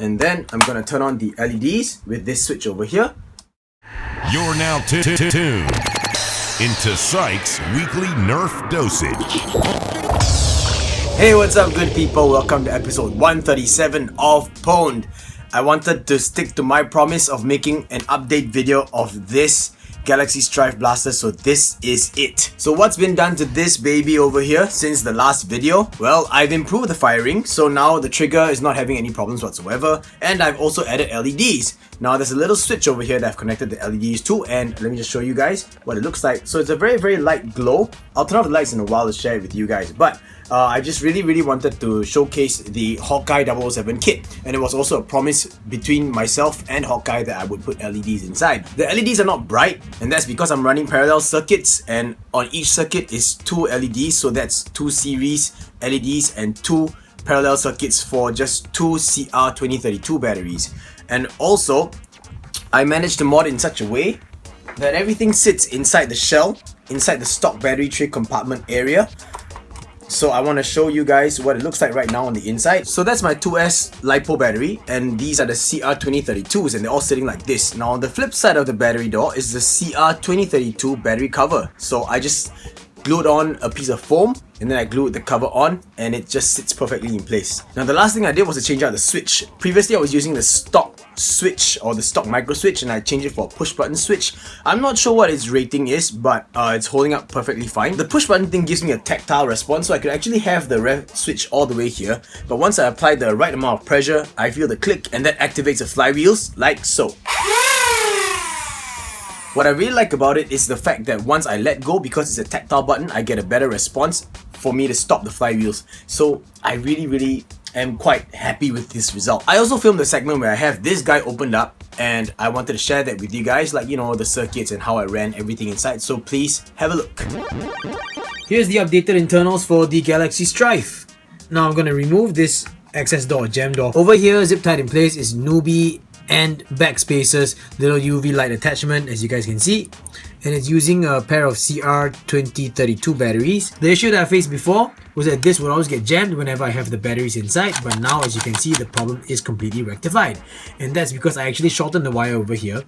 and then I'm gonna turn on the LEDs with this switch over here. You're now tuned into Sykes Weekly Nerf Dosage. Hey, what's up, good people? Welcome to episode 137 of Pwned. I wanted to stick to my promise of making an update video of this Galaxy Strife Blaster, so this is it. So what's been done to this baby over here since the last video? Well, I've improved the firing, so now the trigger is not having any problems whatsoever, and I've also added LEDs. Now there's a little switch over here that I've connected the LEDs to, and let me just show you guys what it looks like. So it's a very light glow. I'll turn off the lights in a while to share it with you guys, but I just really wanted to showcase the Hawkeye 007 kit, and it was also a promise between myself and Hawkeye that I would put LEDs inside. The LEDs are not bright, and that's because I'm running parallel circuits, and on each circuit is 2 LEDs, so that's 2 series LEDs and 2 parallel circuits for just 2 CR2032 batteries. And also, I managed to mod it in such a way that everything sits inside the shell, inside the stock battery tray compartment area. So I want to show you guys what it looks like right now on the inside. So that's my 2S LiPo battery, and these are the CR2032s, and they're all sitting like this. Now on the flip side of the battery door is the CR2032 battery cover. So I just glued on a piece of foam, and then I glued the cover on, and it just sits perfectly in place. Now the last thing I did was to change out the switch. Previously I was using the stock switch or the stock micro switch, and I changed it for a push button switch. I'm not sure what its rating is, but it's holding up perfectly fine. The push button thing gives me a tactile response, so I could actually have the rev switch all the way here, but once I apply the right amount of pressure, I feel the click, and that activates the flywheels like so. What I really like about it is the fact that once I let go, because it's a tactile button, I get a better response for me to stop the flywheels. So I really am quite happy with this result. I also filmed a segment where I have this guy opened up, and I wanted to share that with you guys, like, you know, the circuits and how I ran everything inside. So please have a look. Here's the updated internals for the Galaxy Strife. Now I'm going to remove this access door, jam door. Over here, zip tied in place, is Nubie and backspacers, little UV light attachment, as you guys can see, and it's using a pair of CR2032 batteries. The issue that I faced before was that this would always get jammed whenever I have the batteries inside, but now, as you can see, the problem is completely rectified, and that's because I actually shortened the wire over here.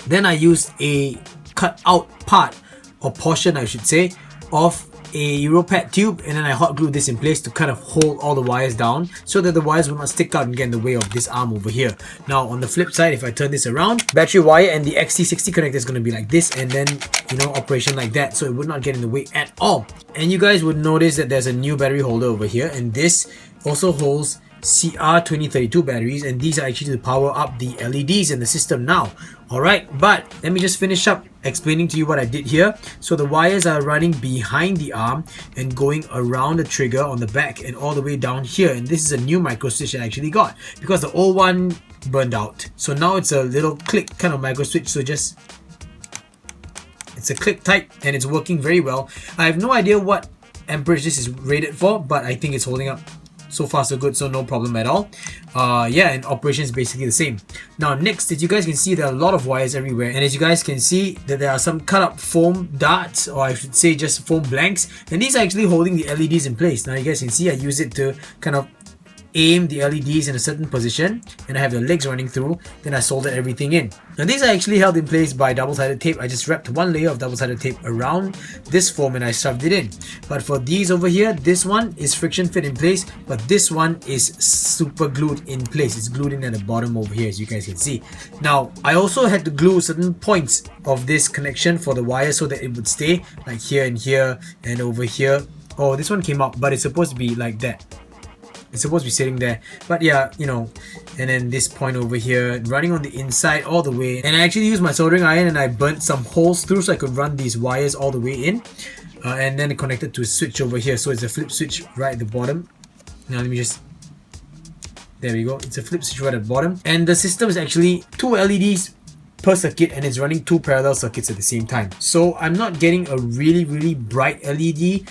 Then I used a cut out part, or portion I should say, of a Europad tube, and then I hot glued this in place to kind of hold all the wires down so that the wires will not stick out and get in the way of this arm over here. Now on the flip side, if I turn this around, battery wire and the XT60 connector is going to be like this, and then, you know, operation like that, so it would not get in the way at all. And you guys would notice that there's a new battery holder over here, and this also holds CR2032 batteries, and these are actually to power up the LEDs in the system now. Alright, but let me just finish up explaining to you what I did here. So the wires are running behind the arm and going around the trigger on the back and all the way down here, and this is a new micro switch I actually got because the old one burned out. So now it's a little click kind of micro switch, so just it's a click type, and it's working very well. I have no idea what amperage this is rated for, but I think it's holding up. So far so good, so no problem at all. Yeah, and operation is basically the same. Now next, as you guys can see, there are a lot of wires everywhere, and as you guys can see that there are some cut up foam darts, or I should say just foam blanks, and these are actually holding the LEDs in place. Now you guys can see I use it to kind of aim the LEDs in a certain position, and I have the legs running through, then I soldered everything in. Now these are actually held in place by double-sided tape. I just wrapped one layer of double-sided tape around this foam and I shoved it in. But for these over here, this one is friction fit in place, but this one is super glued in place. It's glued in at the bottom over here, as you guys can see. Now I also had to glue certain points of this connection for the wire so that it would stay, like here and here and over here. Oh, this one came out, but it's supposed to be like that. It's supposed to be sitting there, but yeah, you know. And then this point over here, running on the inside all the way, and I actually used my soldering iron and I burnt some holes through so I could run these wires all the way in, and then connected to a switch over here. So it's a flip switch right at the bottom. Now let me just, there we go, it's a flip switch right at the bottom, and the system is actually 2 LEDs per circuit, and it's running 2 parallel circuits at the same time. So I'm not getting a really bright LED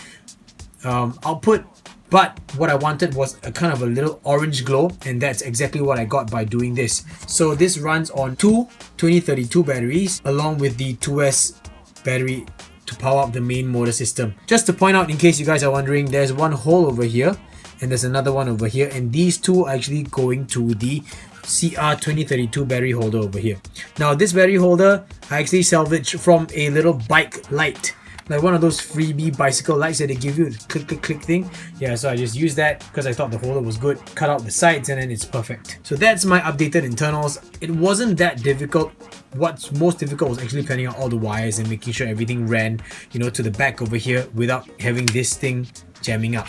output, but what I wanted was a kind of a little orange glow, and that's exactly what I got by doing this. So this runs on 2 2032 batteries along with the 2S battery to power up the main motor system. Just to point out, in case you guys are wondering, there's one hole over here, and there's another one over here, and these two are actually going to the CR2032 battery holder over here. Now this battery holder I actually salvaged from a little bike light, like one of those freebie bicycle lights that they give you, click thing. Yeah, so I just used that because I thought the holder was good. Cut out the sides and then it's perfect. So that's my updated internals. It wasn't that difficult. What's most difficult was actually planning out all the wires and making sure everything ran, to the back over here without having this thing jamming up.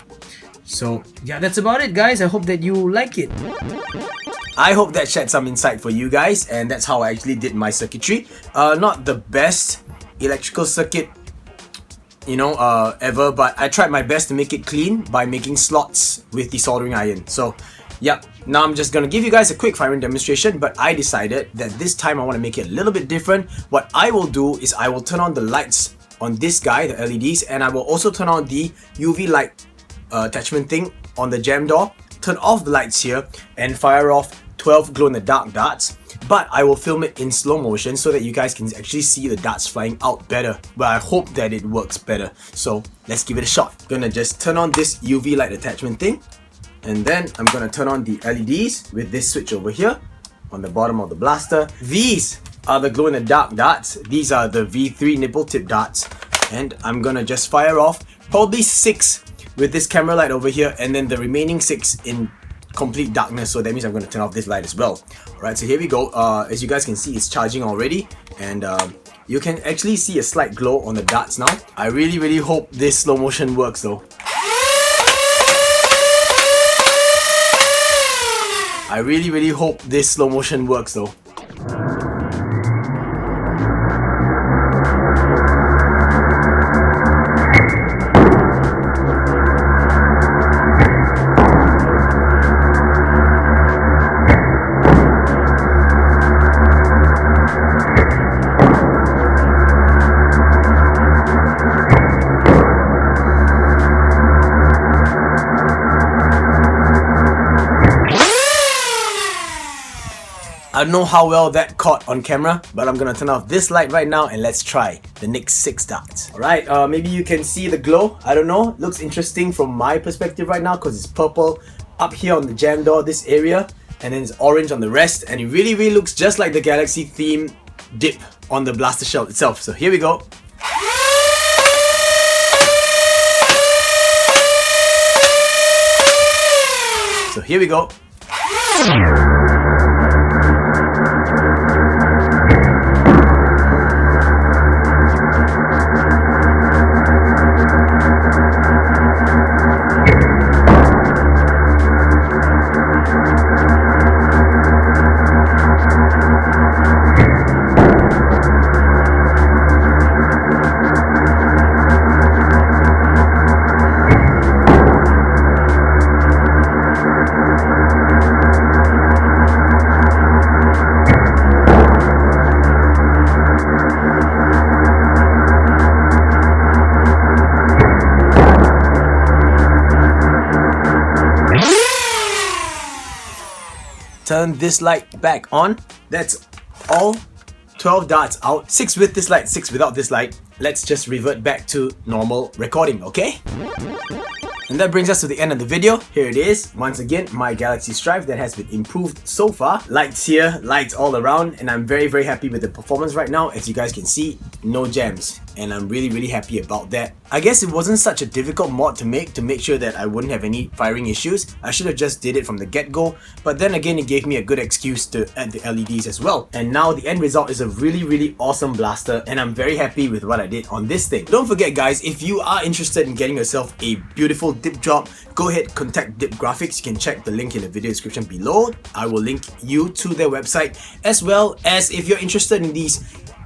So yeah, that's about it, guys. I hope that you like it. I hope that shed some insight for you guys, and that's how I actually did my circuitry. Not the best electrical circuit ever, but I tried my best to make it clean by making slots with the soldering iron. So yep, now I'm just gonna give you guys a quick firing demonstration, but I decided that this time I want to make it a little bit different. What I will do is I will turn on the lights on this guy, the LEDs, and I will also turn on the UV light attachment thing on the jam door, turn off the lights here, and fire off 12 glow-in-the-dark darts. But I will film it in slow motion so that you guys can actually see the darts flying out better. But I hope that it works better. So let's give it a shot. Gonna just turn on this UV light attachment thing, and then I'm gonna turn on the LEDs with this switch over here on the bottom of the blaster. These are the glow-in-the-dark darts. These are the V3 nipple tip darts, and I'm gonna just fire off probably 6 with this camera light over here, and then the remaining 6 in complete darkness. So that means I'm going to turn off this light as well. Alright, so here we go. As you guys can see, it's charging already, and you can actually see a slight glow on the darts now. I really hope this slow motion works though. I really hope this slow motion works though. I don't know how well that caught on camera, but I'm gonna turn off this light right now and let's try the next 6 darts. Alright, maybe you can see the glow. I don't know. Looks interesting from my perspective right now because it's purple up here on the jam door, this area, and then it's orange on the rest, and it really looks just like the Galaxy theme dip on the blaster shell itself. So here we go. So here we go. Turn this light back on. That's all 12 darts out. 6 with this light, 6 without this light. Let's just revert back to normal recording, okay? And that brings us to the end of the video. Here it is. Once again, my Galaxy Strive that has been improved so far. Lights here, lights all around, and I'm very happy with the performance right now. As you guys can see, no jams, and I'm really happy about that. I guess it wasn't such a difficult mod to make sure that I wouldn't have any firing issues. I should have just did it from the get-go, but then again, it gave me a good excuse to add the LEDs as well. And now the end result is a really awesome blaster, and I'm very happy with what I did on this thing. Don't forget guys, if you are interested in getting yourself a beautiful dip job, go ahead, contact Dip Graphics. You can check the link in the video description below. I will link you to their website, as well as if you're interested in these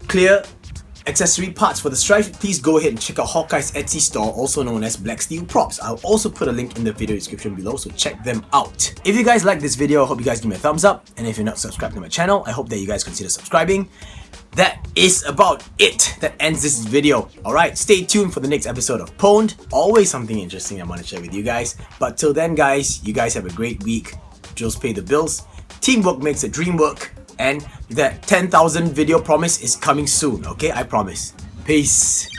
clear accessory parts for the Strive, please go ahead and check out Hawkeye's Etsy store, also known as Black Steel Props. I'll also put a link in the video description below, so check them out. If you guys like this video, I hope you guys give me a thumbs up, and if you're not subscribed to my channel, I hope that you guys consider subscribing. That is about it. That ends this video. Alright, stay tuned for the next episode of Pwned. Always something interesting I want to share with you guys. But till then guys, you guys have a great week. Jules pay the bills. Teamwork makes the dream work. And that 10,000 video promise is coming soon, okay? I promise. Peace.